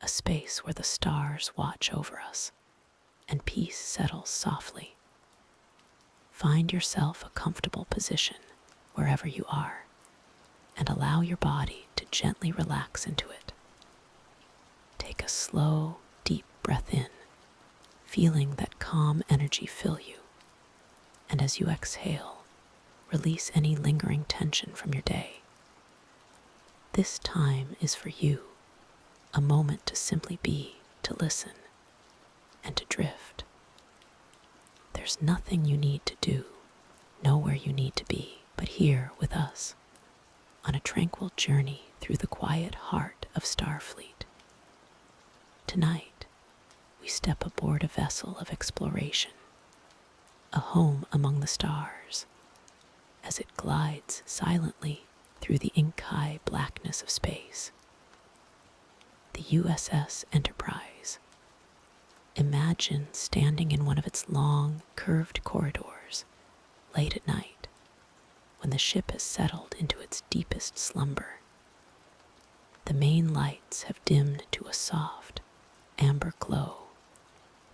a space where the stars watch over us and peace settles softly. Find yourself a comfortable position wherever you are and allow your body to gently relax into it. Take a slow, deep breath in, feeling that calm energy fill you, and as you exhale, release any lingering tension from your day. This time is for you, a moment to simply be, to listen, and to drift. There's nothing you need to do, nowhere you need to be, but here with us, on a tranquil journey through the quiet heart of Starfleet. Tonight, we step aboard a vessel of exploration, a home among the stars, as it glides silently through the ink-high blackness of space. The USS Enterprise. Imagine standing in one of its long, curved corridors late at night when the ship has settled into its deepest slumber. The main lights have dimmed to a soft, amber glow,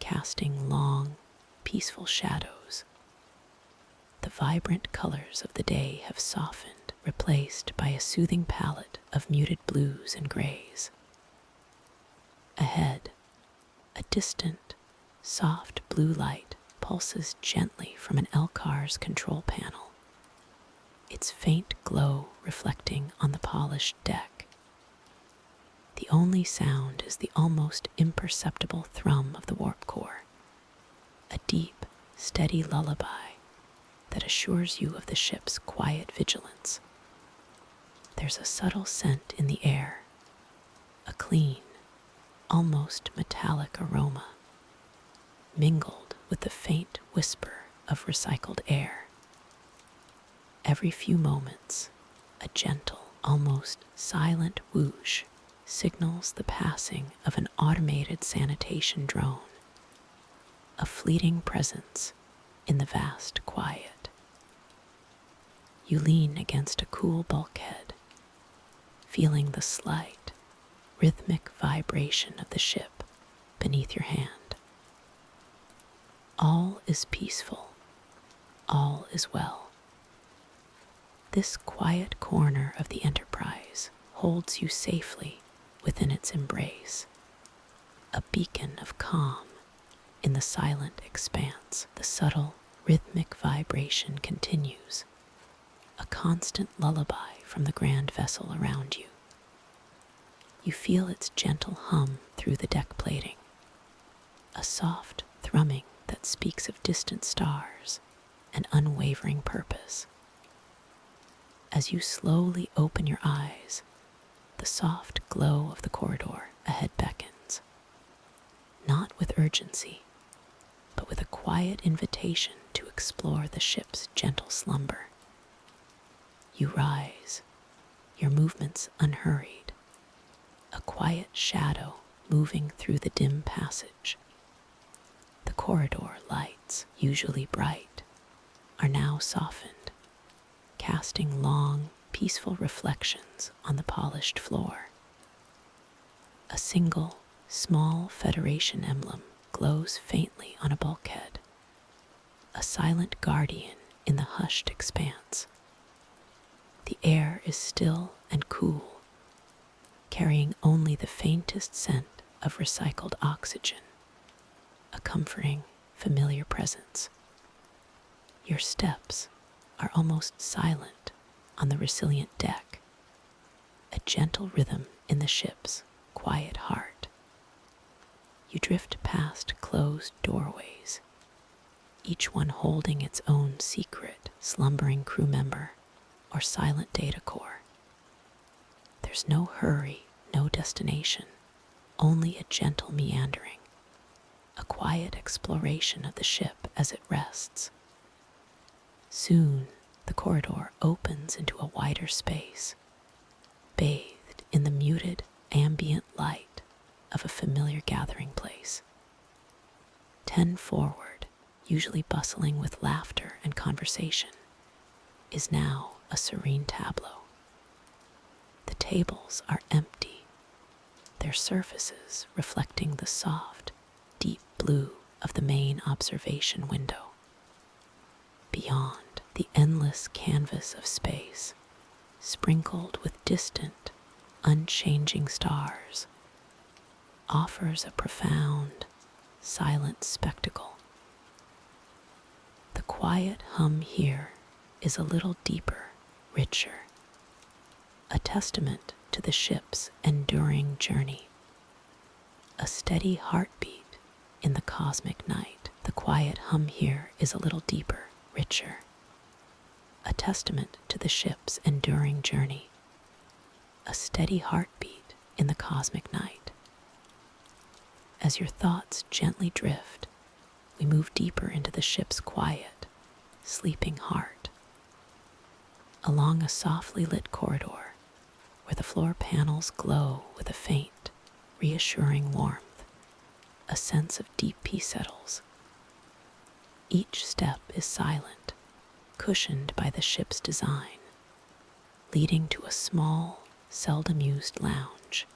casting long, peaceful shadows. The vibrant colors of the day have softened, replaced by a soothing palette of muted blues and grays. Ahead, a distant, soft blue light pulses gently from an Alcove's control panel, its faint glow reflecting on the polished deck. The only sound is the almost imperceptible thrum of the warp core, a deep, steady lullaby that assures you of the ship's quiet vigilance. There's a subtle scent in the air, a clean, almost metallic aroma, mingled with the faint whisper of recycled air. Every few moments, a gentle, almost silent whoosh signals the passing of an automated sanitation drone, a fleeting presence in the vast quiet. You lean against a cool bulkhead, feeling the slight, rhythmic vibration of the ship beneath your hand. All is peaceful, all is well. This quiet corner of the Enterprise holds you safely within its embrace, a beacon of calm in the silent expanse. The subtle, rhythmic vibration continues, a constant lullaby from the grand vessel around you. You feel its gentle hum through the deck plating, a soft thrumming that speaks of distant stars and unwavering purpose. As you slowly open your eyes, the soft glow of the corridor ahead beckons, not with urgency, but with a quiet invitation to explore the ship's gentle slumber. You rise, your movements unhurried, a quiet shadow moving through the dim passage. The corridor lights, usually bright, are now softened, casting long, peaceful reflections on the polished floor. A single, small Federation emblem glows faintly on a bulkhead, a silent guardian in the hushed expanse. The air is still and cool, carrying only the faintest scent of recycled oxygen, a comforting, familiar presence. Your steps are almost silent on the resilient deck, a gentle rhythm in the ship's quiet heart. You drift past closed doorways, each one holding its own secret, slumbering crew member or silent data core. There's no hurry, no destination, only a gentle meandering, a quiet exploration of the ship as it rests. Soon, the corridor opens into a wider space, bathed in the muted, ambient light of a familiar gathering place. 10 forward, usually bustling with laughter and conversation, is now a serene tableau. The tables are empty, their surfaces reflecting the soft, deep blue of the main observation window. Beyond, the endless canvas of space, sprinkled with distant, unchanging stars, offers a profound, silent spectacle. The quiet hum here is a little deeper, richer, a testament to the ship's enduring journey, a steady heartbeat in the cosmic night. The quiet hum here is a little deeper, richer, a testament to the ship's enduring journey, a steady heartbeat in the cosmic night. As your thoughts gently drift, we move deeper into the ship's quiet, sleeping heart. Along a softly lit corridor, where the floor panels glow with a faint, reassuring warmth, a sense of deep peace settles. Each step is silent, cushioned by the ship's design, leading to a small, seldom used lounge.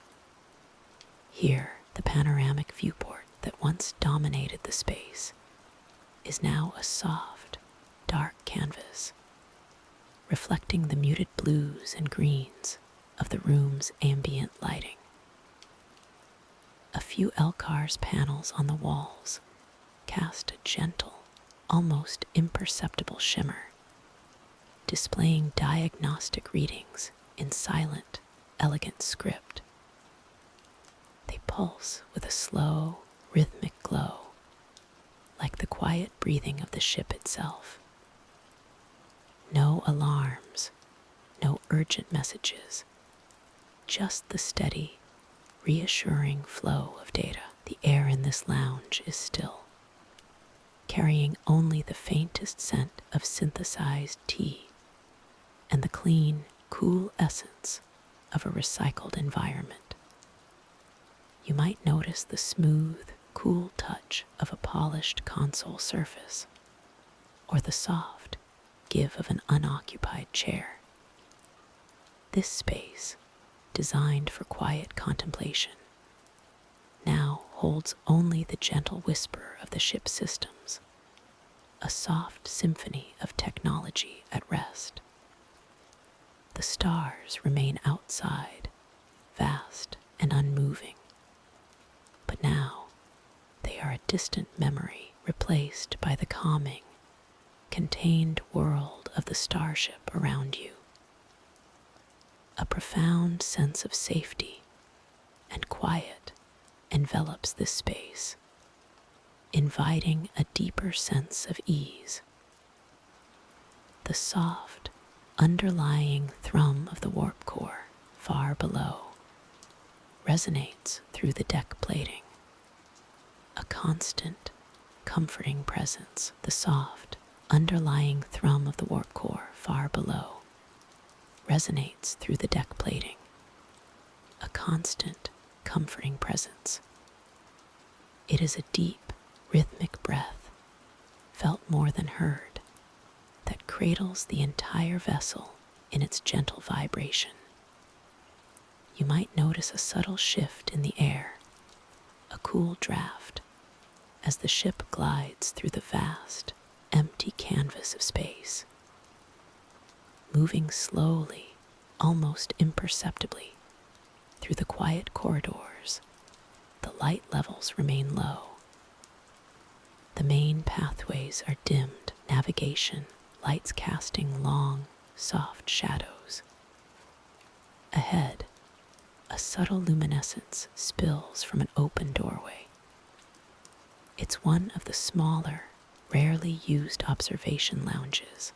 Here, the panoramic viewport that once dominated the space is now a soft, dark canvas, reflecting the muted blues and greens of the room's ambient lighting. A few Alcove's panels on the walls cast a gentle, almost imperceptible shimmer, displaying diagnostic readings in silent, elegant script. They pulse with a slow, rhythmic glow, like the quiet breathing of the ship itself. No alarms, no urgent messages, just the steady, reassuring flow of data. The air in this lounge is still, carrying only the faintest scent of synthesized tea and the clean, cool essence of a recycled environment. You might notice the smooth, cool touch of a polished console surface, or the soft give of an unoccupied chair. This space, designed for quiet contemplation, now holds only the gentle whisper of the ship's systems, a soft symphony of technology at rest. The stars remain outside, vast and unmoving, but now they are a distant memory replaced by the calming, contained world of the starship around you. A profound sense of safety and quiet envelops this space, inviting a deeper sense of ease. The soft, underlying thrum of the warp core far below resonates through the deck plating, a constant, comforting presence. The soft, underlying thrum of the warp core far below resonates through the deck plating, a constant, comforting presence. It is a deep, rhythmic breath, felt more than heard, that cradles the entire vessel in its gentle vibration. You might notice a subtle shift in the air, a cool draft, as the ship glides through the vast, empty canvas of space. Moving slowly, almost imperceptibly, through the quiet corridors, the light levels remain low. The main pathways are dimmed, navigation lights casting long, soft shadows. Ahead, a subtle luminescence spills from an open doorway. It's one of the smaller, rarely used observation lounges,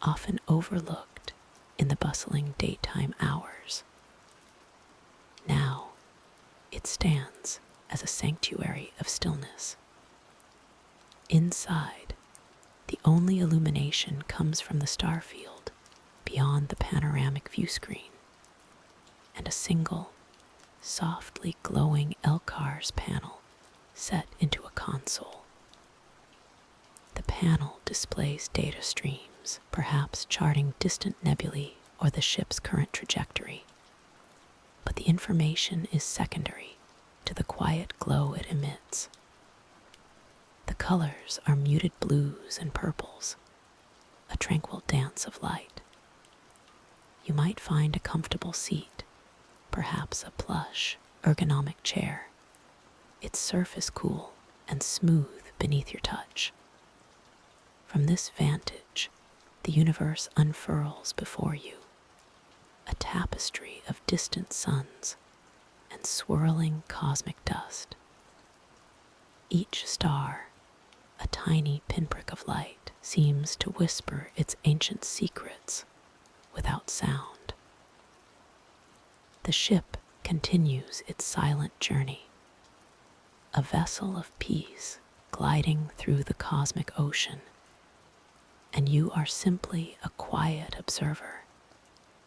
often overlooked in the bustling daytime hours. Now, it stands as a sanctuary of stillness. Inside, the only illumination comes from the starfield beyond the panoramic viewscreen, and a single, softly glowing Alcove panel set into a console. The panel displays data streams, perhaps charting distant nebulae or the ship's current trajectory. but the information is secondary to the quiet glow it emits. The colors are muted blues and purples, a tranquil dance of light. You might find a comfortable seat, perhaps a plush, ergonomic chair, its surface cool and smooth beneath your touch. From this vantage, the universe unfurls before you, a tapestry of distant suns and swirling cosmic dust. Each star, a tiny pinprick of light, seems to whisper its ancient secrets without sound. The ship continues its silent journey, a vessel of peace gliding through the cosmic ocean, and you are simply a quiet observer,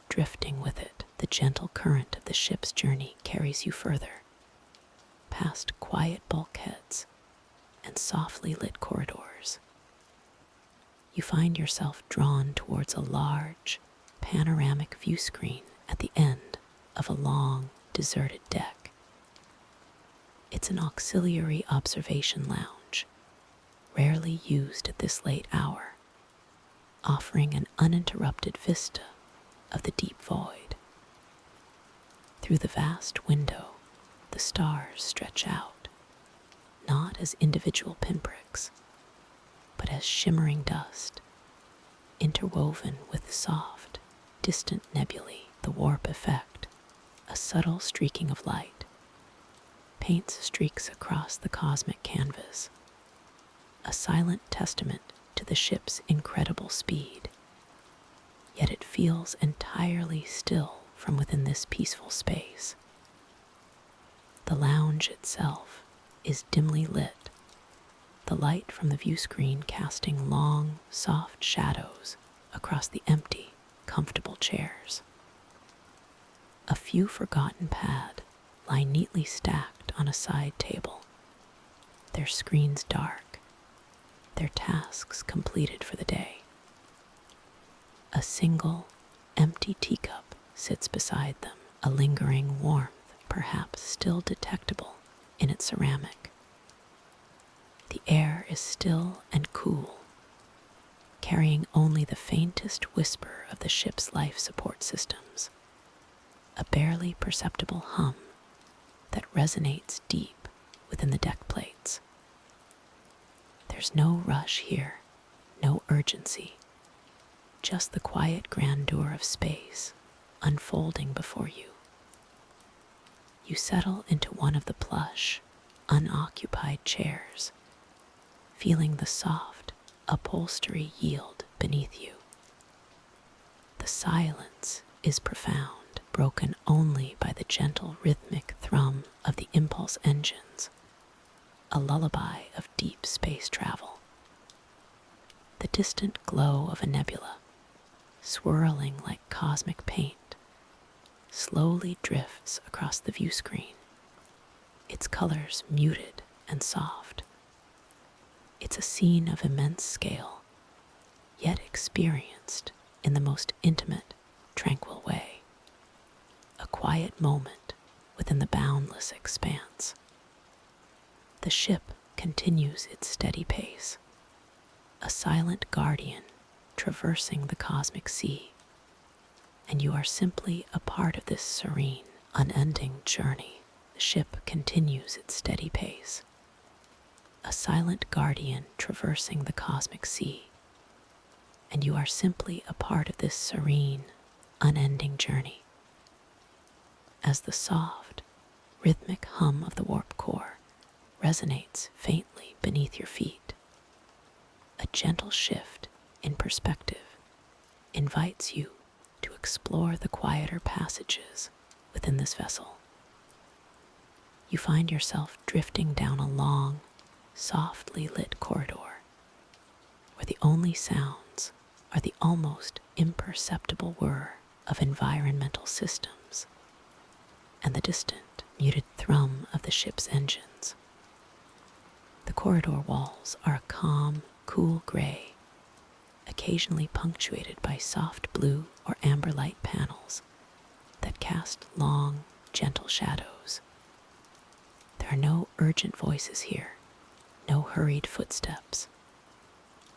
drifting with it. The gentle current of the ship's journey carries you further, past quiet bulkheads and softly lit corridors. You find yourself drawn towards a large, panoramic viewscreen at the end of a long, deserted deck. It's an auxiliary observation lounge, rarely used at this late hour, offering an uninterrupted vista of the deep void. Through the vast window, the stars stretch out, not as individual pinpricks, but as shimmering dust, interwoven with soft, distant nebulae. The warp effect, a subtle streaking of light, paints streaks across the cosmic canvas, a silent testament to the ship's incredible speed. Yet it feels entirely still from within this peaceful space. The lounge itself is dimly lit, the light from the viewscreen casting long, soft shadows across the empty, comfortable chairs. A few forgotten pads lie neatly stacked on a side table, their screens dark, their tasks completed for the day. A single, empty teacup sits beside them, a lingering warmth perhaps still detectable in its ceramic. The air is still and cool, carrying only the faintest whisper of the ship's life support systems, a barely perceptible hum that resonates deep within the deck plates. There's no rush here, no urgency, just the quiet grandeur of space unfolding before you. You settle into one of the plush, unoccupied chairs, feeling the soft upholstery yield beneath you. The silence is profound, broken only by the gentle rhythmic thrum of the impulse engines, a lullaby of deep space travel. The distant glow of a nebula, swirling like cosmic paint, slowly drifts across the viewscreen, its colors muted and soft. It's a scene of immense scale, yet experienced in the most intimate, tranquil way. A quiet moment within the boundless expanse. The ship continues its steady pace, a silent guardian traversing the cosmic sea, and you are simply a part of this serene, unending journey. The ship continues its steady pace, a silent guardian traversing the cosmic sea, and you are simply a part of this serene, unending journey. As the soft, rhythmic hum of the warp core resonates faintly beneath your feet, a gentle shift in perspective invites you to explore the quieter passages within this vessel. You find yourself drifting down a long, softly lit corridor, where the only sounds are the almost imperceptible whir of environmental systems and the distant, muted thrum of the ship's engines. The corridor walls are a calm, cool gray, occasionally punctuated by soft blue or amber light panels that cast long, gentle shadows. There are no urgent voices here, no hurried footsteps,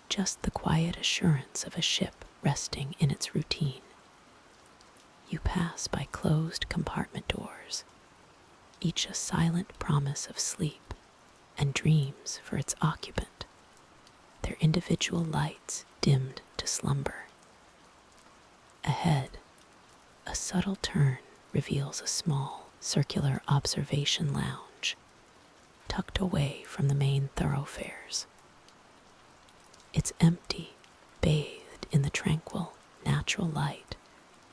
just the quiet assurance of a ship resting in its routine. You pass by closed compartment doors, each a silent promise of sleep and dreams for its occupant, their individual lights dimmed to slumber. Ahead, a subtle turn reveals a small, circular observation lounge tucked away from the main thoroughfares. It's empty, bathed in the tranquil, natural light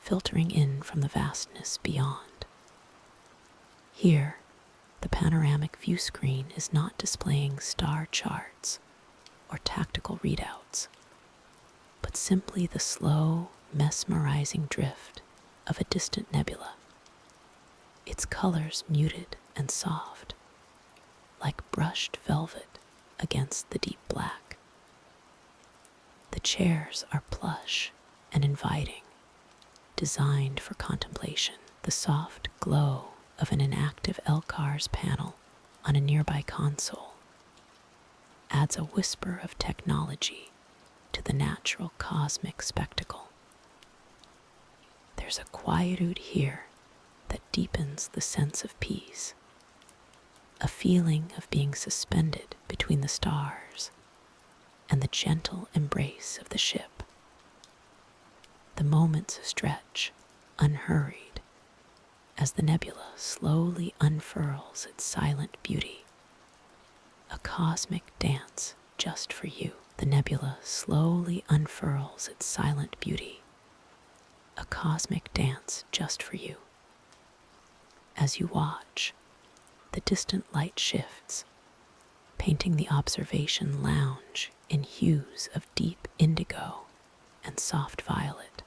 filtering in from the vastness beyond. Here, the panoramic viewscreen is not displaying star charts or tactical readouts, but simply the slow, mesmerizing drift of a distant nebula, its colors muted and soft, like brushed velvet against the deep black. The chairs are plush and inviting, designed for contemplation. The soft glow of an inactive LCARS panel on a nearby console adds a whisper of technology to the natural cosmic spectacle. There's a quietude here that deepens the sense of peace, a feeling of being suspended between the stars and the gentle embrace of the ship. The moments stretch, unhurried, as the nebula slowly unfurls its silent beauty. A cosmic dance just for you. The nebula slowly unfurls its silent beauty. A cosmic dance just for you. As you watch, the distant light shifts, painting the observation lounge in hues of deep indigo and soft violet.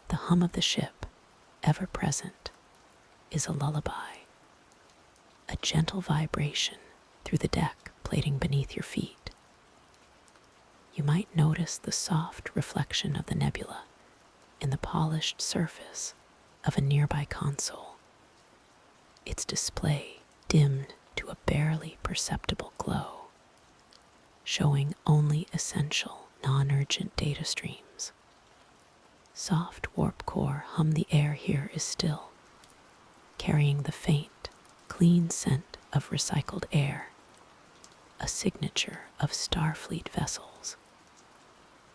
The hum of the ship, ever present, is a lullaby, a gentle vibration through the deck plating beneath your feet. You might notice the soft reflection of the nebula in the polished surface of a nearby console, its display dimmed to a barely perceptible glow, showing only essential, non-urgent data streams. Soft warp core hum the air here is still, carrying the faint, clean scent of recycled air, a signature of Starfleet vessels.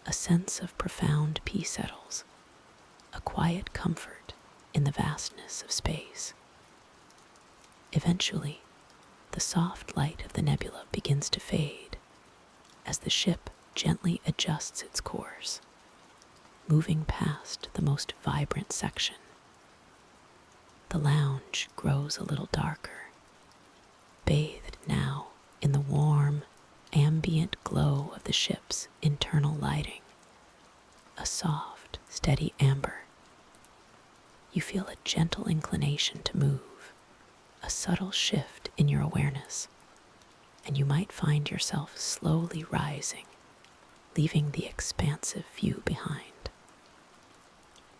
A sense of profound peace settles, a quiet comfort in the vastness of space. Eventually, the soft light of the nebula begins to fade as the ship gently adjusts its course, moving past the most vibrant section. The lounge grows a little darker, bathed now in the warm, ambient glow of the ship's internal lighting, a soft, steady amber. You feel a gentle inclination to move, a subtle shift in your awareness, and you might find yourself slowly rising, leaving the expansive view behind.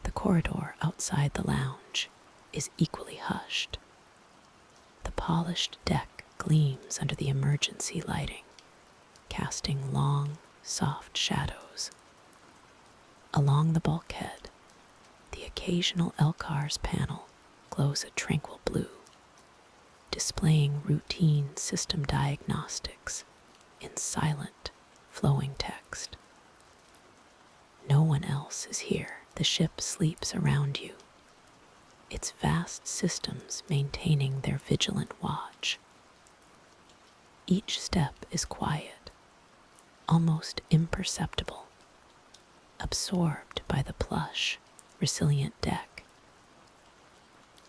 The corridor outside the lounge is equally hushed. The polished deck gleams under the emergency lighting, casting long, soft shadows. Along the bulkhead, the occasional LCARS panel glows a tranquil blue, displaying routine system diagnostics in silent, flowing text. No one else is here. The ship sleeps around you, its vast systems maintaining their vigilant watch. Each step is quiet, almost imperceptible, absorbed by the plush, resilient deck.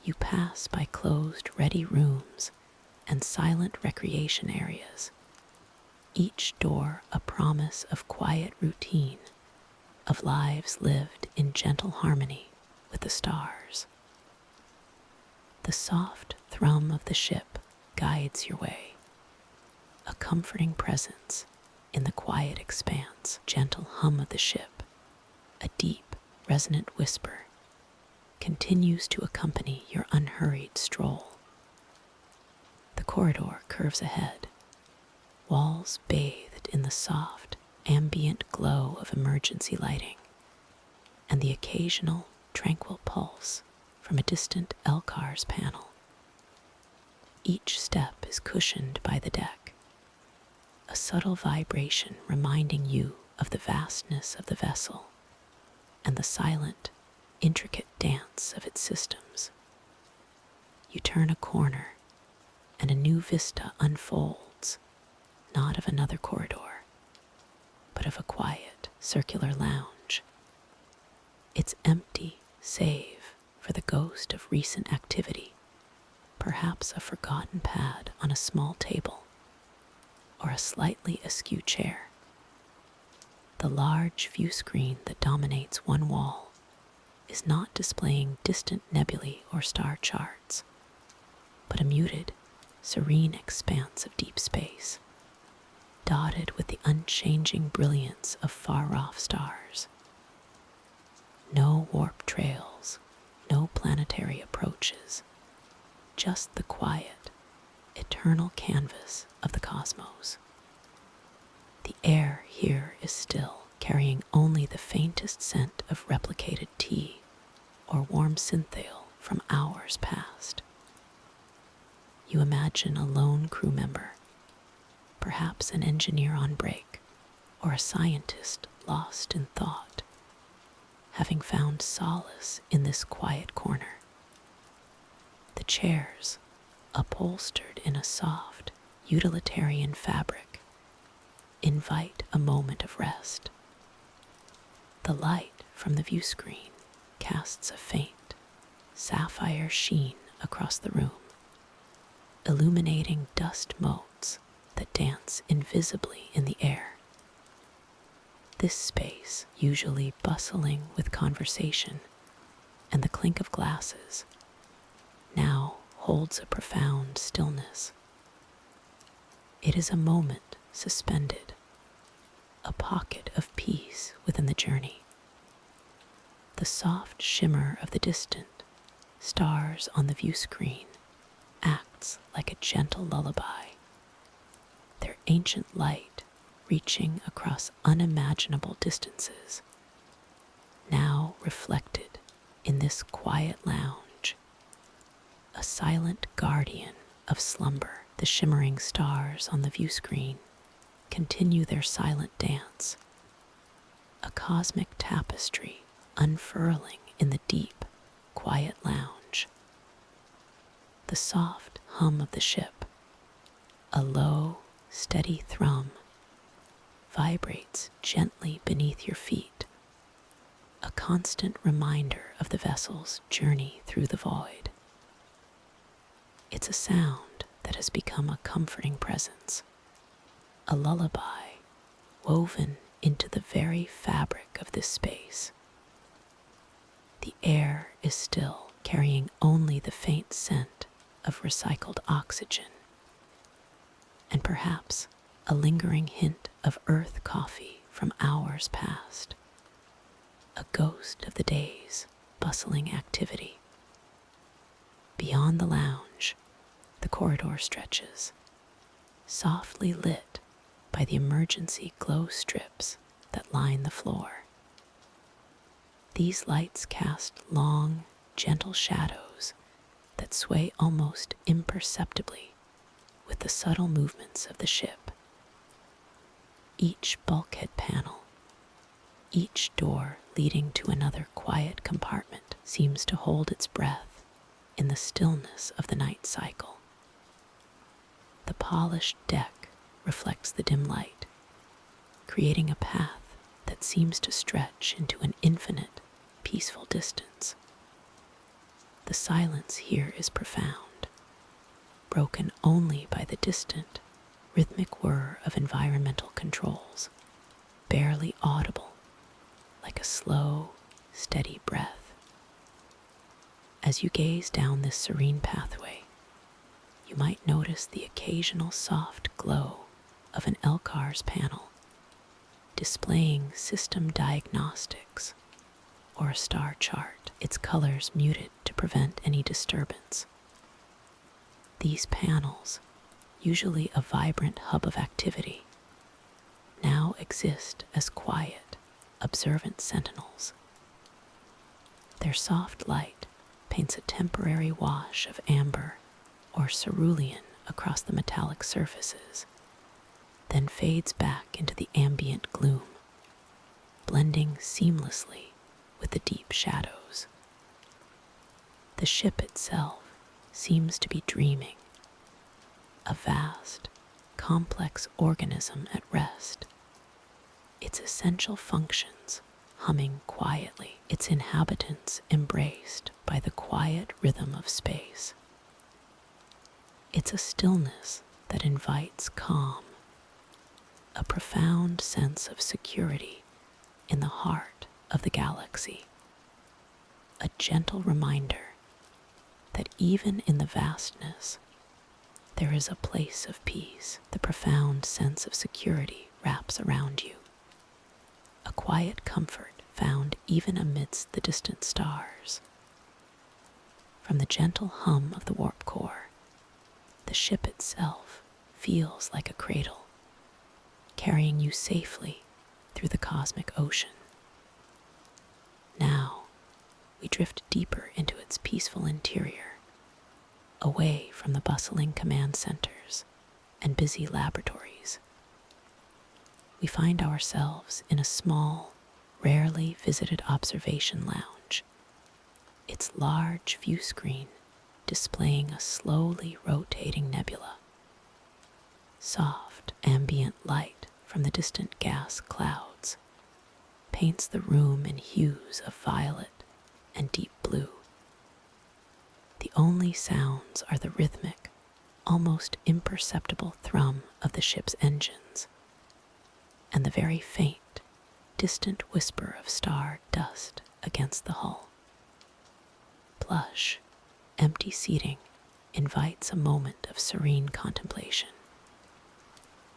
You pass by closed, ready rooms and silent recreation areas, each door a promise of quiet routine, of lives lived in gentle harmony with the stars. The soft thrum of the ship guides your way, a comforting presence in the quiet expanse. Gentle hum of the ship, a deep, resonant whisper, continues to accompany your unhurried stroll. The corridor curves ahead, walls bathed in the soft, ambient glow of emergency lighting, and the occasional, tranquil pulse from a distant Alcove's panel. Each step is cushioned by the deck, a subtle vibration reminding you of the vastness of the vessel and the silent, intricate dance of its systems. You turn a corner, and a new vista unfolds, not of another corridor, but of a quiet, circular lounge. It's empty save for the ghost of recent activity, perhaps a forgotten pad on a small table, or a slightly askew chair. The large view screen that dominates one wall is not displaying distant nebulae or star charts, but a muted, serene expanse of deep space, dotted with the unchanging brilliance of far-off stars. No warp trails, no planetary approaches, just the quiet, eternal canvas of the cosmos. The air here is still, carrying only the faintest scent of replicated tea or warm synthale from hours past. You imagine a lone crew member, perhaps an engineer on break, or a scientist lost in thought, having found solace in this quiet corner. The chairs, upholstered in a soft, utilitarian fabric, invite a moment of rest. The light from the view screen casts a faint, sapphire sheen across the room, illuminating dust motes that dance invisibly in the air. This space, usually bustling with conversation and the clink of glasses, now holds a profound stillness. It is a moment suspended, a pocket of peace within the journey. The soft shimmer of the distant stars on the view screen acts like a gentle lullaby, their ancient light reaching across unimaginable distances, now reflected in this quiet lounge, a silent guardian of slumber. The shimmering stars on the view screen continue their silent dance, a cosmic tapestry unfurling in the deep, quiet lounge. The soft hum of the ship, a low, steady thrum, vibrates gently beneath your feet, a constant reminder of the vessel's journey through the void. It's a sound that has become a comforting presence, a lullaby woven into the very fabric of this space. The air is still, carrying only the faint scent of recycled oxygen, and perhaps a lingering hint of earth coffee from hours past, a ghost of the day's bustling activity. Beyond the lounge, the corridor stretches, softly lit by the emergency glow strips that line the floor. These lights cast long, gentle shadows that sway almost imperceptibly with the subtle movements of the ship. Each bulkhead panel, each door leading to another quiet compartment seems to hold its breath in the stillness of the night cycle. The polished deck reflects the dim light, creating a path that seems to stretch into an infinite, peaceful distance. The silence here is profound, broken only by the distant, rhythmic whir of environmental controls, barely audible, like a slow, steady breath. As you gaze down this serene pathway, you might notice the occasional soft glow of an Alcove panel, displaying system diagnostics or a star chart. its colors muted to prevent any disturbance. These panels, usually a vibrant hub of activity, now exist as quiet, observant sentinels. Their soft light paints a temporary wash of amber or cerulean across the metallic surfaces, then fades back into the ambient gloom, blending seamlessly with the deep shadows. The ship itself seems to be dreaming, a vast, complex organism at rest, its essential functions humming quietly, its inhabitants embraced by the quiet rhythm of space. It's a stillness that invites calm, a profound sense of security in the heart of the galaxy, a gentle reminder that even in the vastness, there is a place of peace. The profound sense of security wraps around you, a quiet comfort found even amidst the distant stars. From the gentle hum of the warp core, the ship itself feels like a cradle, carrying you safely through the cosmic ocean. Now, we drift deeper into its peaceful interior, away from the bustling command centers and busy laboratories. We find ourselves in a small, rarely visited observation lounge, its large viewscreen displaying a slowly rotating nebula. Soft, ambient light from the distant gas clouds paints the room in hues of violet and deep blue. The only sounds are the rhythmic, almost imperceptible thrum of the ship's engines, and the very faint, distant whisper of star dust against the hull. Plush, empty seating invites a moment of serene contemplation.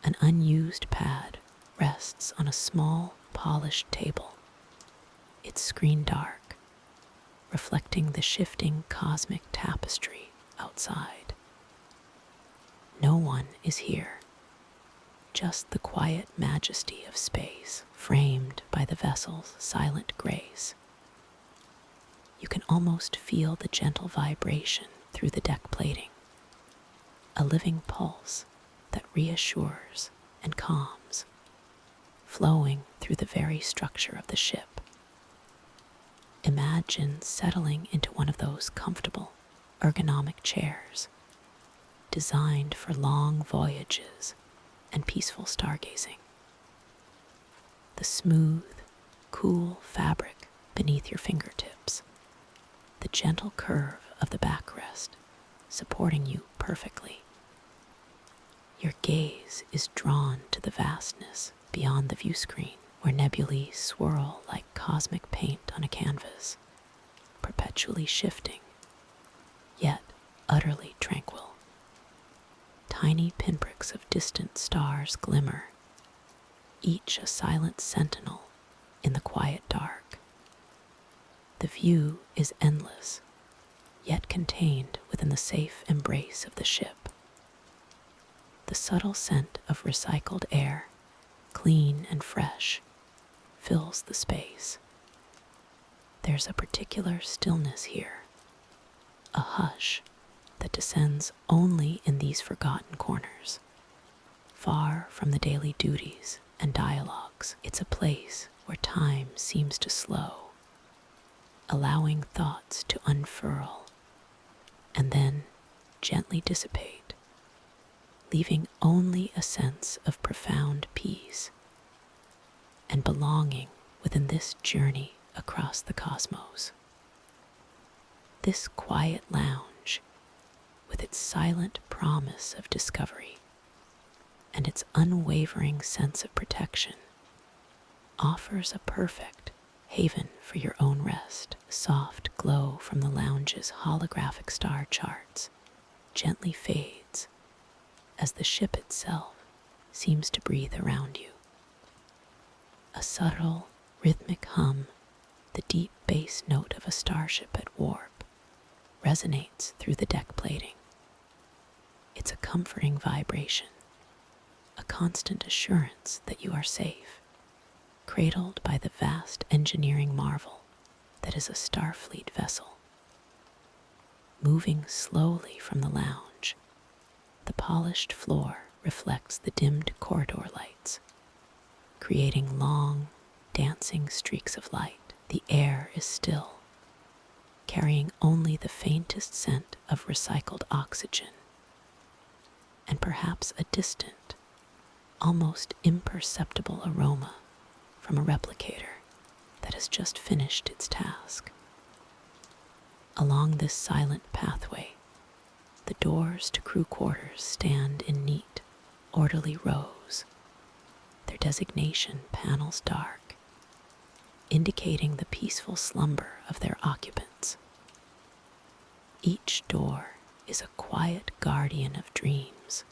An unused pad rests on a small, polished table, its screen dark, reflecting the shifting cosmic tapestry outside. No one is here, just the quiet majesty of space, framed by the vessel's silent grace. You can almost feel the gentle vibration through the deck plating, a living pulse that reassures and calms, flowing through the very structure of the ship. Imagine settling into one of those comfortable, ergonomic chairs, designed for long voyages and peaceful stargazing. The smooth, cool fabric beneath your fingertips, the gentle curve of the backrest supporting you perfectly. Your gaze is drawn to the vastness beyond the viewscreen, where nebulae swirl like cosmic paint on a canvas, perpetually shifting, yet utterly tranquil. Tiny pinpricks of distant stars glimmer, each a silent sentinel in the quiet dark. The view is endless, yet contained within the safe embrace of the ship. The subtle scent of recycled air, clean and fresh, fills the space. There's a particular stillness here, a hush that descends only in these forgotten corners, far from the daily duties and dialogues. It's a place where time seems to slow, allowing thoughts to unfurl and then gently dissipate, leaving only a sense of profound peace and belonging within this journey across the cosmos. This quiet lounge, with its silent promise of discovery and its unwavering sense of protection, offers a perfect haven for your own rest. The soft glow from the lounge's holographic star charts gently fades as the ship itself seems to breathe around you. A subtle, rhythmic hum The deep bass note of a starship at warp resonates through the deck plating. It's a comforting vibration, a constant assurance that you are safe, cradled by the vast engineering marvel that is a Starfleet vessel. Moving slowly from the lounge, the polished floor reflects the dimmed corridor lights, creating long, dancing streaks of light. The air is still, carrying only the faintest scent of recycled oxygen, and perhaps a distant, almost imperceptible aroma from a replicator that has just finished its task. Along this silent pathway, the doors to crew quarters stand in neat, orderly rows, their designation panels dark, indicating the peaceful slumber of their occupants. Each door is a quiet guardian of dreams,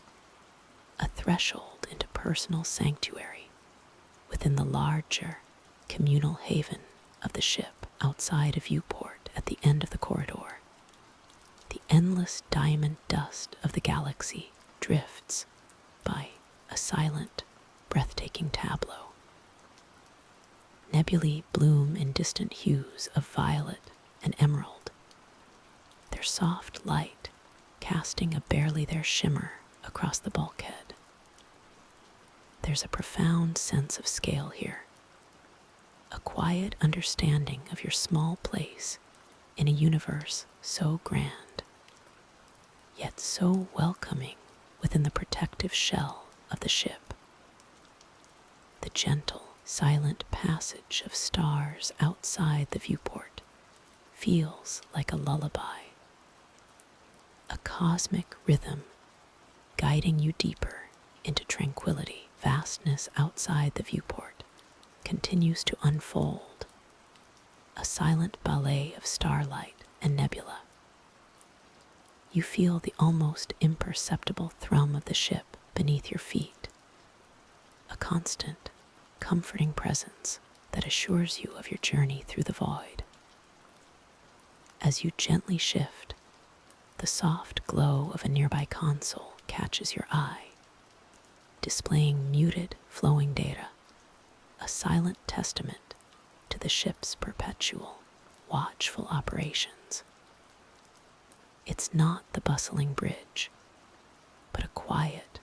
a threshold into personal sanctuary within the larger communal haven of the ship. Outside of Viewport at the end of the corridor, the endless diamond dust of the galaxy drifts by, a silent, breathtaking tableau. Nebulae bloom in distant hues of violet and emerald, their soft light casting a barely there shimmer across the bulkhead. There's a profound sense of scale here, a quiet understanding of your small place in a universe so grand, yet so welcoming within the protective shell of the ship. The gentle, silent passage of stars outside the viewport feels like a lullaby, a cosmic rhythm guiding you deeper into tranquility. Vastness outside the viewport continues to unfold, a silent ballet of starlight and nebula. You feel the almost imperceptible thrum of the ship beneath your feet, a constant, comforting presence that assures you of your journey through the void. As you gently shift, the soft glow of a nearby console catches your eye, displaying muted, flowing data, a silent testament to the ship's perpetual, watchful operations. It's not the bustling bridge, but a quiet,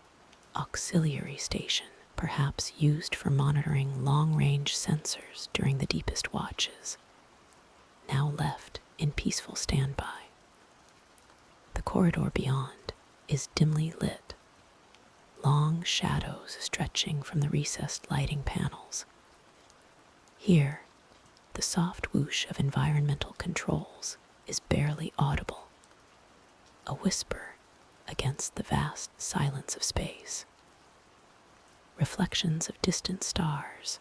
auxiliary station, perhaps used for monitoring long-range sensors during the deepest watches, now left in peaceful standby. The corridor beyond is dimly lit, long shadows stretching from the recessed lighting panels. Here, the soft whoosh of environmental controls is barely audible, a whisper against the vast silence of space. Reflections of distant stars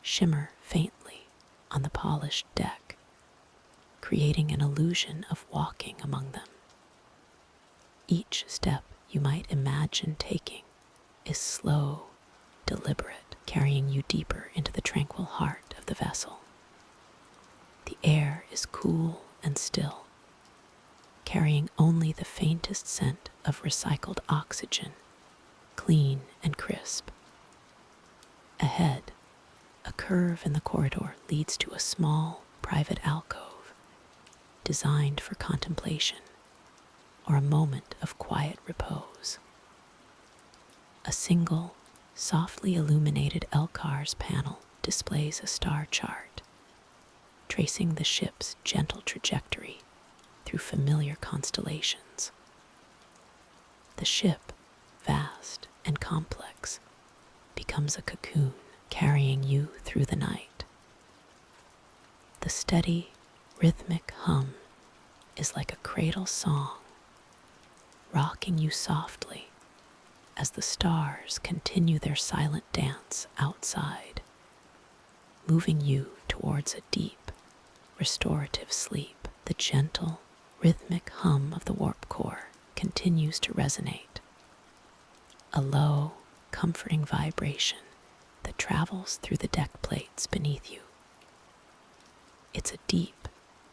shimmer faintly on the polished deck, creating an illusion of walking among them. Each step you might imagine taking is slow, deliberate, carrying you deeper into the tranquil heart of the vessel. The air is cool and still, carrying only the faintest scent of recycled oxygen, clean and crisp. Ahead, a curve in the corridor leads to a small, private alcove, designed for contemplation or a moment of quiet repose. A single, softly illuminated Alcove's panel displays a star chart, tracing the ship's gentle trajectory through familiar constellations. The ship, vast and complex, becomes a cocoon carrying you through the night. The steady, rhythmic hum is like a cradle song, rocking you softly as the stars continue their silent dance outside, moving you towards a deep, restorative sleep. The gentle, rhythmic hum of the warp core continues to resonate, a low, comforting vibration that travels through the deck plates beneath you. It's a deep,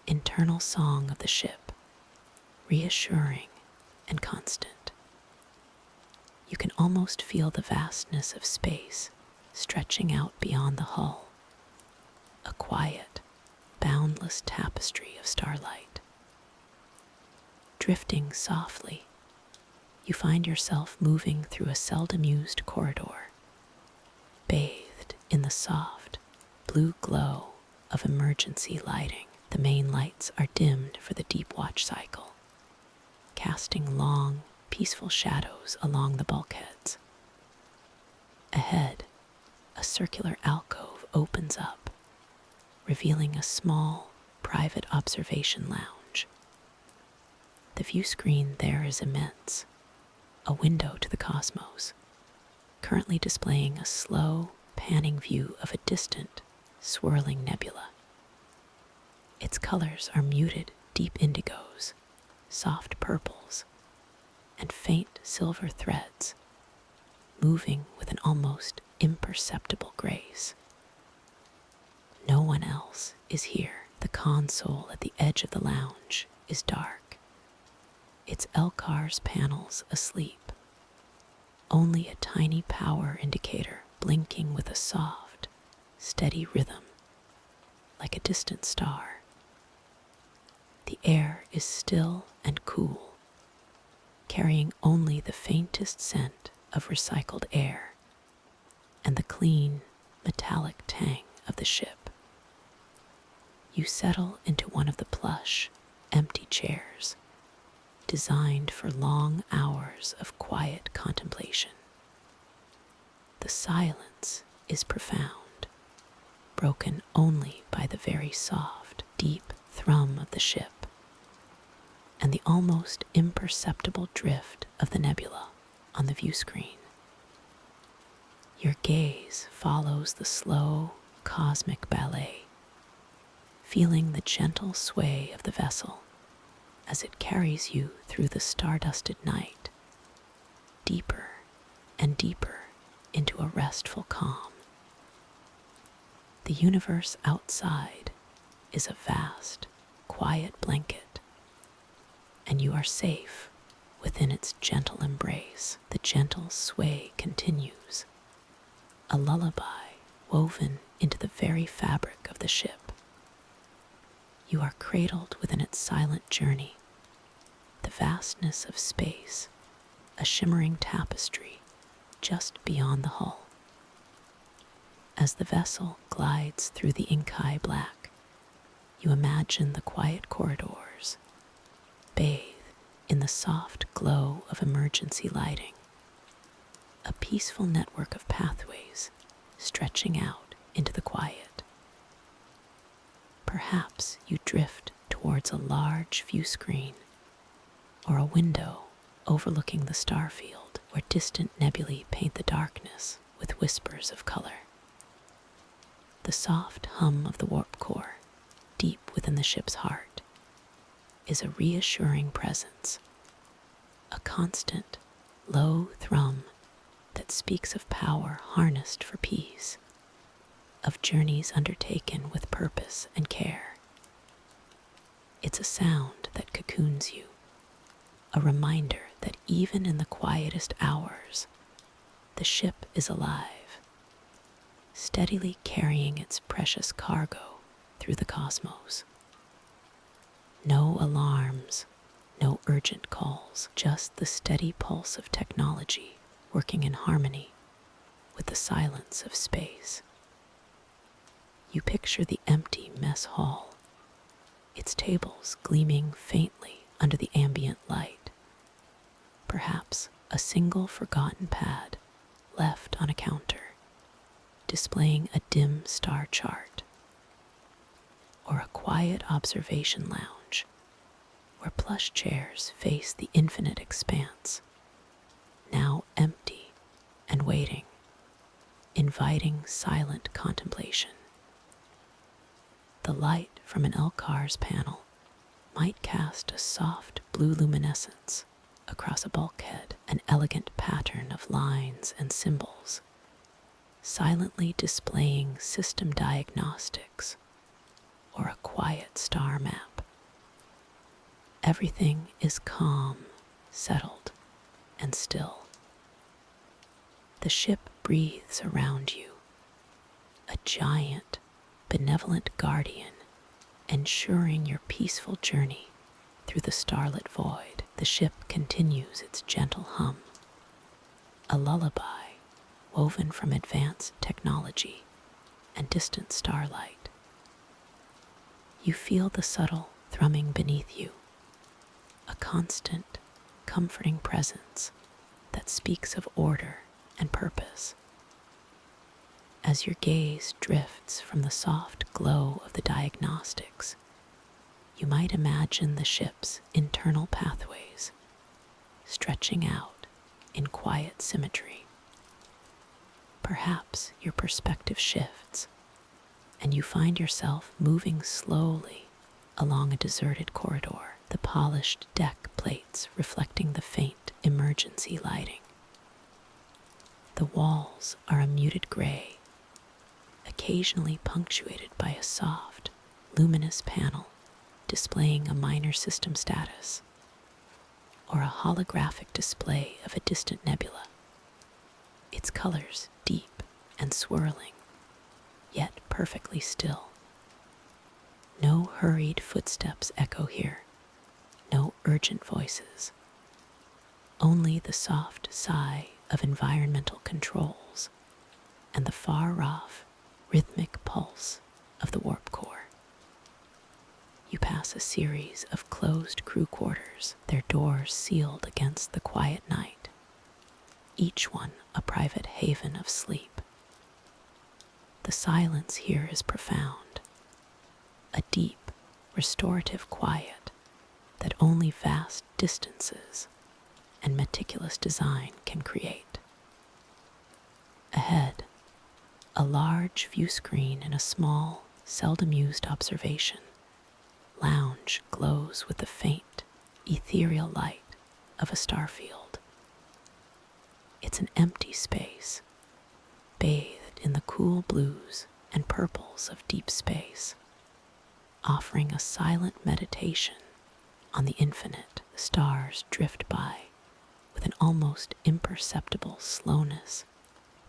internal song of the ship, reassuring and constant. You can almost feel the vastness of space stretching out beyond the hull, a quiet, boundless tapestry of starlight. Drifting softly, you find yourself moving through a seldom-used corridor, bathed in the soft, blue glow of emergency lighting. The main lights are dimmed for the deep watch cycle, casting long, peaceful shadows along the bulkheads. Ahead, a circular alcove opens up, revealing a small, private observation lounge. The view screen there is immense, a window to the cosmos, currently displaying a slow, panning view of a distant, swirling nebula. Its colors are muted deep indigos, soft purples, and faint silver threads, moving with an almost imperceptible grace. No one else is here. The console at the edge of the lounge is dark, its LCARS panels asleep. Only a tiny power indicator blinking with a soft, steady rhythm, like a distant star. The air is still and cool, carrying only the faintest scent of recycled air and the clean, metallic tang of the ship. You settle into one of the plush, empty chairs, designed for long hours of quiet contemplation. The silence is profound, broken only by the very soft, deep thrum of the ship and the almost imperceptible drift of the nebula on the view screen. Your gaze follows the slow, cosmic ballet, feeling the gentle sway of the vessel as it carries you through the stardusted night, deeper and deeper into a restful calm. The universe outside is a vast, quiet blanket, and you are safe within its gentle embrace. The gentle sway continues, a lullaby woven into the very fabric of the ship. You are cradled within its silent journey, the vastness of space, a shimmering tapestry just beyond the hull. As the vessel glides through the inky black, you imagine the quiet corridors, bathe in the soft glow of emergency lighting, a peaceful network of pathways stretching out into the quiet. Perhaps you drift towards a large view screen or a window overlooking the starfield where distant nebulae paint the darkness with whispers of color. The soft hum of the warp core, deep within the ship's heart, is a reassuring presence, a constant, low thrum that speaks of power harnessed for peace, of journeys undertaken with purpose and care. It's a sound that cocoons you, a reminder that even in the quietest hours, the ship is alive, steadily carrying its precious cargo through the cosmos. No alarms, no urgent calls, just the steady pulse of technology working in harmony with the silence of space. You picture the empty mess hall, its tables gleaming faintly under the ambient light. Perhaps a single forgotten pad left on a counter, displaying a dim star chart, or a quiet observation lounge where plush chairs face the infinite expanse, now empty and waiting, inviting silent contemplation. The light from an LCARS panel might cast a soft blue luminescence across a bulkhead, an elegant pattern of lines and symbols, silently displaying system diagnostics or a quiet star map. Everything is calm, settled, and still. The ship breathes around you, a giant, benevolent guardian, ensuring your peaceful journey through the starlit void. The ship continues its gentle hum, a lullaby woven from advanced technology and distant starlight. You feel the subtle thrumming beneath you, a constant, comforting presence that speaks of order and purpose. As your gaze drifts from the soft glow of the diagnostics, you might imagine the ship's internal pathways stretching out in quiet symmetry. Perhaps your perspective shifts, and you find yourself moving slowly along a deserted corridor, the polished deck plates reflecting the faint emergency lighting. The walls are a muted gray, occasionally punctuated by a soft, luminous panel displaying a minor system status, or a holographic display of a distant nebula, its colors deep and swirling, yet perfectly still. No hurried footsteps echo here, no urgent voices, only the soft sigh of environmental controls and the far-off, rhythmic pulse of the warp core. You pass a series of closed crew quarters, their doors sealed against the quiet night, each one a private haven of sleep. The silence here is profound, a deep, restorative quiet that only vast distances and meticulous design can create. Ahead, a large viewscreen in a small, seldom-used observation lounge glows with the faint, ethereal light of a starfield. It's an empty space, bathed in the cool blues and purples of deep space, offering a silent meditation on the infinite. Stars drift by with an almost imperceptible slowness,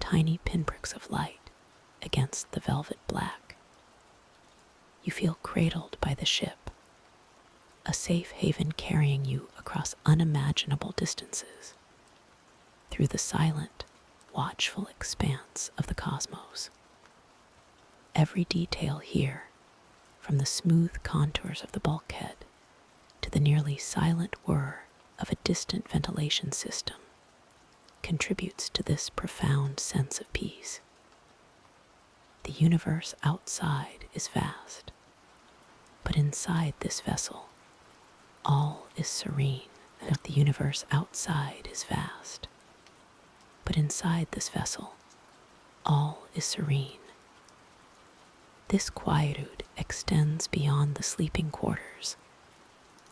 tiny pinpricks of light against the velvet black. You feel cradled by the ship, a safe haven carrying you across unimaginable distances through the silent, watchful expanse of the cosmos. Every detail here, from the smooth contours of the bulkhead to the nearly silent whir of a distant ventilation system, contributes to this profound sense of peace. The universe outside is vast, but inside this vessel, all is serene. The universe outside is vast, but inside this vessel, all is serene. This quietude extends beyond the sleeping quarters,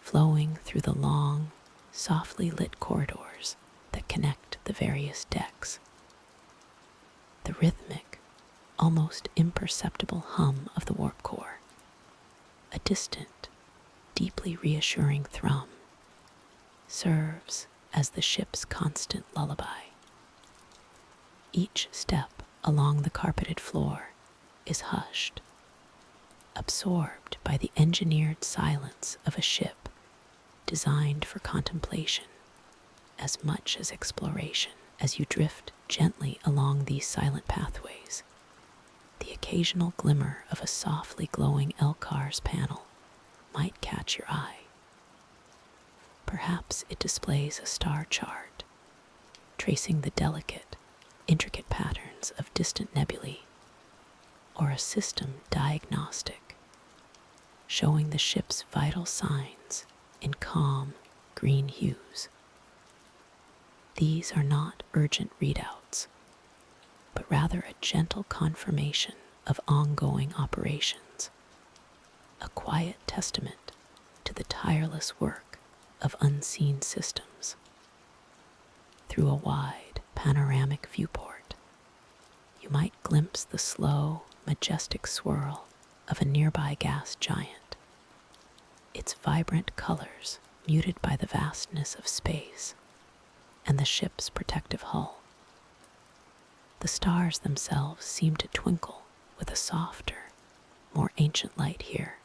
flowing through the long, softly lit corridors that connect the various decks. The rhythmic, almost imperceptible hum of the warp core, a distant, deeply reassuring thrum, serves as the ship's constant lullaby. Each step along the carpeted floor is hushed, absorbed by the engineered silence of a ship designed for contemplation as much as exploration. As you drift gently along these silent pathways, the occasional glimmer of a softly glowing Alcove's panel might catch your eye. Perhaps it displays a star chart, tracing the delicate, intricate patterns of distant nebulae, or a system diagnostic, showing the ship's vital signs in calm, green hues. These are not urgent readouts, but rather a gentle confirmation of ongoing operations, a quiet testament to the tireless work of unseen systems. Through a wide, panoramic viewport, you might glimpse the slow, majestic swirl of a nearby gas giant, its vibrant colors muted by the vastness of space and the ship's protective hull. The stars themselves seem to twinkle with a softer, more ancient light here,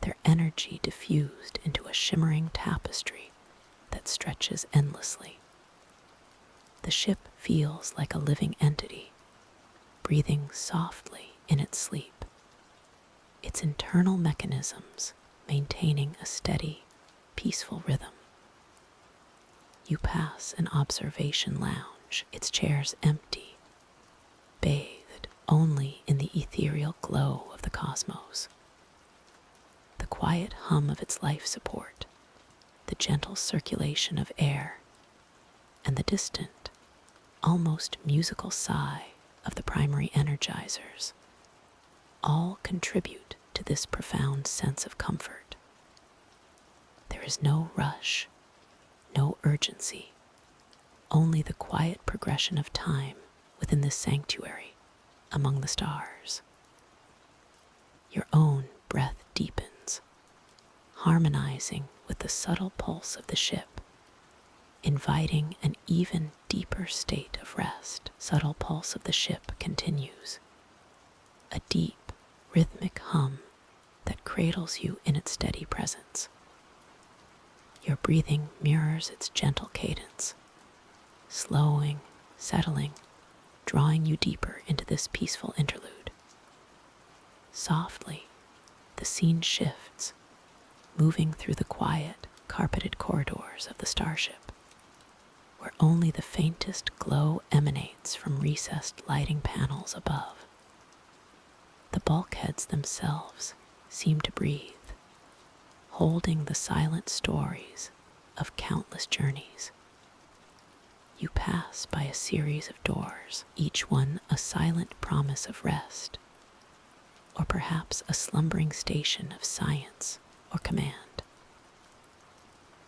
their energy diffused into a shimmering tapestry that stretches endlessly. The ship feels like a living entity, breathing softly in its sleep, its internal mechanisms maintaining a steady, peaceful rhythm. You pass an observation lounge, its chairs empty, bathed only in the ethereal glow of the cosmos. The quiet hum of its life support, the gentle circulation of air, and the distant, almost musical sigh of the primary energizers all contribute to this profound sense of comfort. There is no rush, no urgency, only the quiet progression of time within this sanctuary among the stars. Your own breath deepens, harmonizing with the subtle pulse of the ship, inviting an even deeper state of rest. Subtle pulse of the ship continues, a deep, rhythmic hum that cradles you in its steady presence. Your breathing mirrors its gentle cadence, slowing, settling, drawing you deeper into this peaceful interlude. Softly, the scene shifts, moving through the quiet, carpeted corridors of the Starship, where only the faintest glow emanates from recessed lighting panels above. The bulkheads themselves seem to breathe, holding the silent stories of countless journeys. You pass by a series of doors, each one a silent promise of rest, or perhaps a slumbering station of science or command.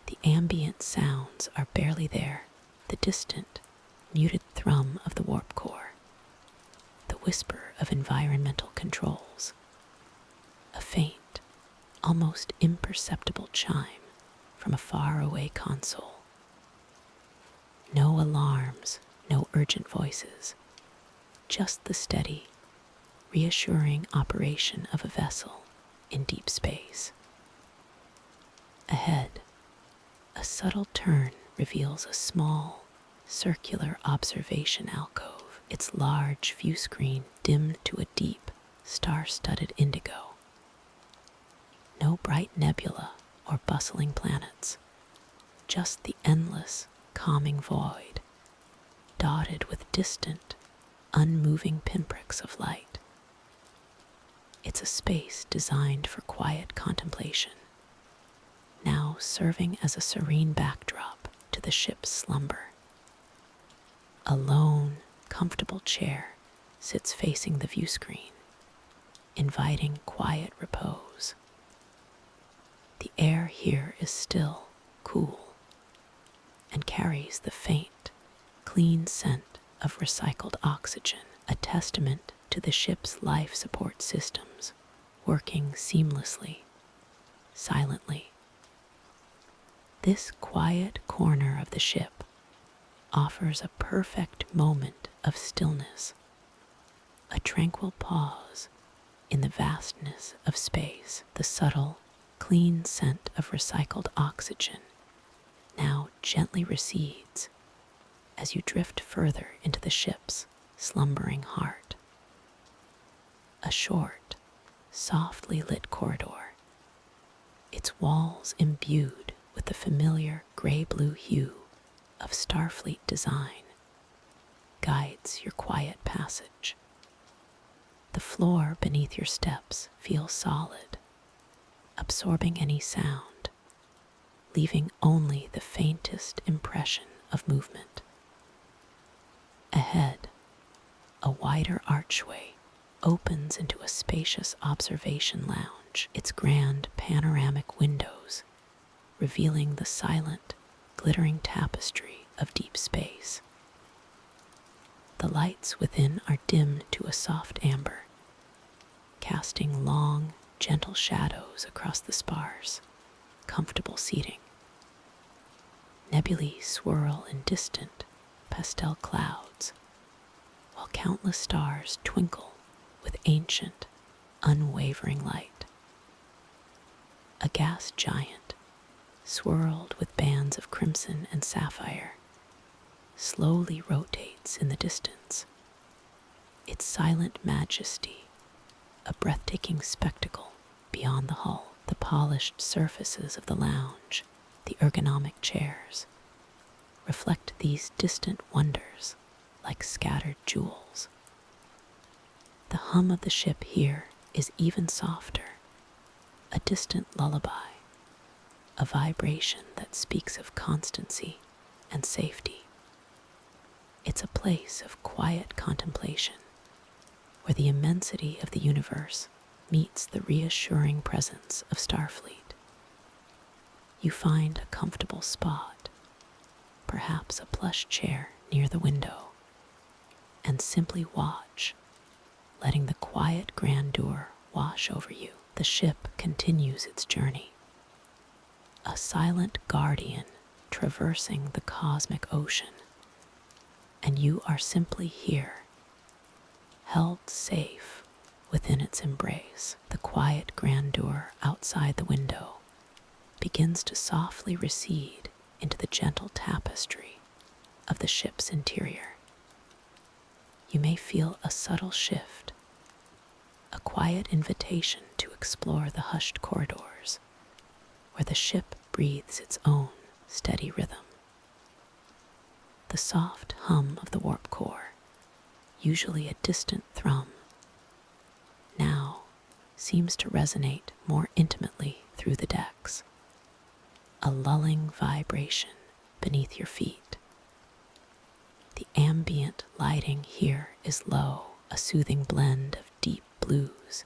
The ambient sounds are barely there, the distant, muted thrum of the warp core, the whisper of environmental controls, a faint, almost imperceptible chime from a faraway console. No alarms, no urgent voices, just the steady, reassuring operation of a vessel in deep space. Ahead, a subtle turn reveals a small, circular observation alcove, its large viewscreen dimmed to a deep, star-studded indigo. No bright nebula or bustling planets, just the endless, calming void, dotted with distant, unmoving pinpricks of light. It's a space designed for quiet contemplation, now serving as a serene backdrop to the ship's slumber. A lone, comfortable chair sits facing the viewscreen, inviting quiet repose. The air here is still, cool, and carries the faint, clean scent of recycled oxygen, a testament to the ship's life support systems working seamlessly, silently. This quiet corner of the ship offers a perfect moment of stillness, a tranquil pause in the vastness of space. The subtle, clean scent of recycled oxygen now gently recedes as you drift further into the ship's slumbering heart. A short, softly lit corridor, its walls imbued with the familiar gray-blue hue of Starfleet design, guides your quiet passage. The floor beneath your steps feels solid, absorbing any sound, leaving only the faintest impression of movement. Ahead, a wider archway opens into a spacious observation lounge, its grand panoramic windows revealing the silent, glittering tapestry of deep space. The lights within are dimmed to a soft amber, casting long, gentle shadows across the spars, comfortable seating. Nebulae swirl in distant, pastel clouds, while countless stars twinkle with ancient, unwavering light. A gas giant, swirled with bands of crimson and sapphire, slowly rotates in the distance, its silent majesty a breathtaking spectacle beyond the hull. The polished surfaces of the lounge, the ergonomic chairs, reflect these distant wonders like scattered jewels. The hum of the ship here is even softer, a distant lullaby, a vibration that speaks of constancy and safety. It's a place of quiet contemplation, where the immensity of the universe meets the reassuring presence of Starfleet. You find a comfortable spot, perhaps a plush chair near the window, and simply watch, letting the quiet grandeur wash over you. The ship continues its journey, a silent guardian traversing the cosmic ocean, and you are simply here, held safe within its embrace. The quiet grandeur outside the window begins to softly recede into the gentle tapestry of the ship's interior. You may feel a subtle shift, a quiet invitation to explore the hushed corridors where the ship breathes its own steady rhythm. The soft hum of the warp core, usually a distant thrum, now seems to resonate more intimately through the decks, a lulling vibration beneath your feet. The ambient lighting here is low, a soothing blend of deep blues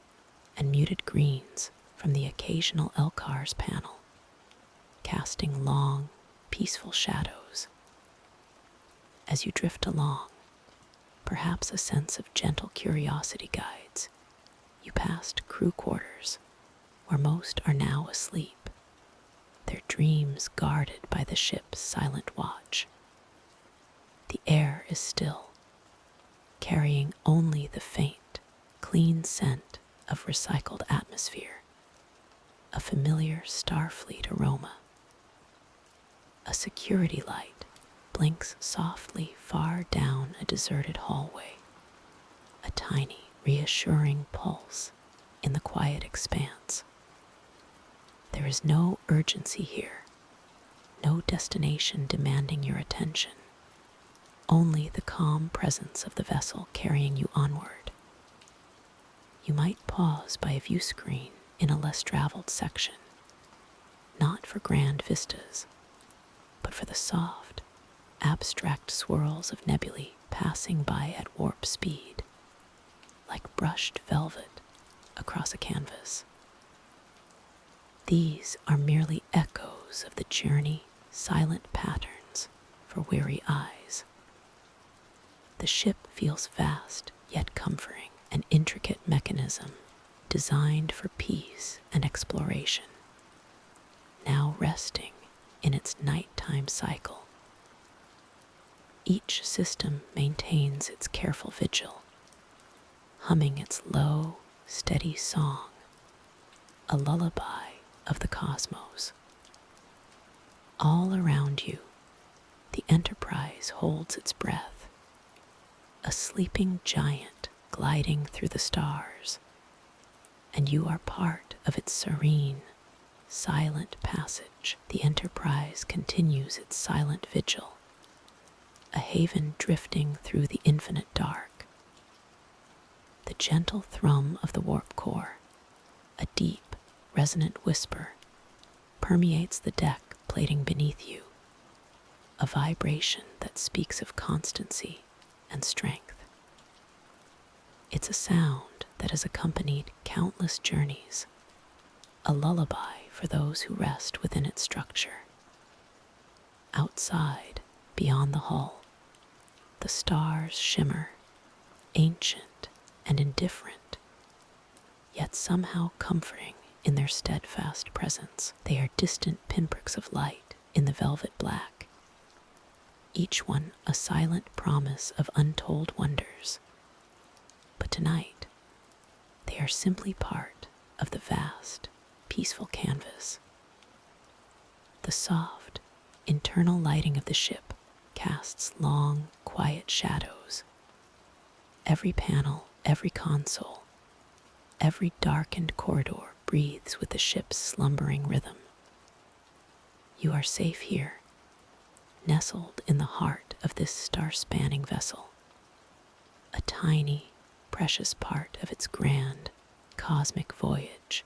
and muted greens from the occasional Alcove's panel, casting long, peaceful shadows. As you drift along, perhaps a sense of gentle curiosity guides you past crew quarters, where most are now asleep, their dreams guarded by the ship's silent watch. The air is still, carrying only the faint, clean scent of recycled atmosphere, a familiar Starfleet aroma. A security light blinks softly far down a deserted hallway, a tiny, reassuring pulse in the quiet expanse. There is no urgency here, no destination demanding your attention, only the calm presence of the vessel carrying you onward. You might pause by a viewscreen in a less traveled section, not for grand vistas, but for the soft, abstract swirls of nebulae passing by at warp speed, like brushed velvet across a canvas. These are merely echoes of the journey, silent patterns for weary eyes. The ship feels vast yet comforting, an intricate mechanism designed for peace and exploration, now resting in its nighttime cycle. Each system maintains its careful vigil, humming its low, steady song, a lullaby of the cosmos. All around you, the Enterprise holds its breath, a sleeping giant gliding through the stars, and you are part of its serene, silent passage. The Enterprise continues its silent vigil, a haven drifting through the infinite dark. The gentle thrum of the warp core, a deep, resonant whisper, permeates the deck plating beneath you, a vibration that speaks of constancy and strength. It's a sound that has accompanied countless journeys, a lullaby for those who rest within its structure. Outside, beyond the hull, the stars shimmer, ancient and indifferent, yet somehow comforting in their steadfast presence. They are distant pinpricks of light in the velvet black, each one a silent promise of untold wonders. But tonight, they are simply part of the vast, peaceful canvas. The soft, internal lighting of the ship casts long, quiet shadows. Every panel, every console, every darkened corridor breathes with the ship's slumbering rhythm. You are safe here, nestled in the heart of this star-spanning vessel, a tiny, precious part of its grand, cosmic voyage.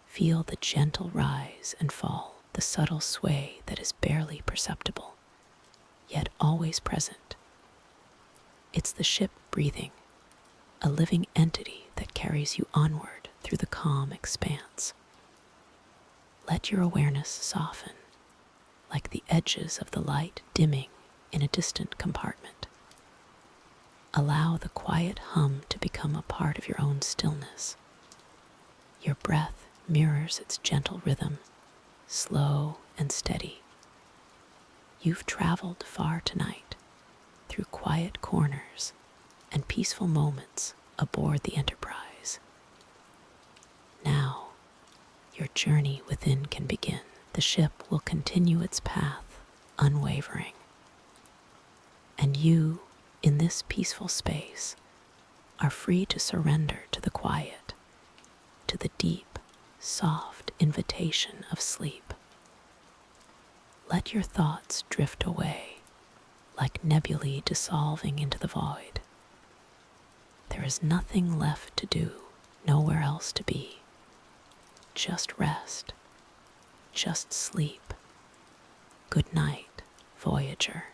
Feel the gentle rise and fall, the subtle sway that is barely perceptible, yet always present. It's the ship breathing, a living entity that carries you onward through the calm expanse. Let your awareness soften, like the edges of the light dimming in a distant compartment. Allow the quiet hum to become a part of your own stillness. Your breath mirrors its gentle rhythm, slow and steady. You've traveled far tonight, through quiet corners and peaceful moments aboard the Enterprise. Now, your journey within can begin. The ship will continue its path, unwavering. And you, in this peaceful space, are free to surrender to the quiet, to the deep, soft invitation of sleep. Let your thoughts drift away, like nebulae dissolving into the void. There is nothing left to do, nowhere else to be. Just rest, just sleep. Good night, Voyager.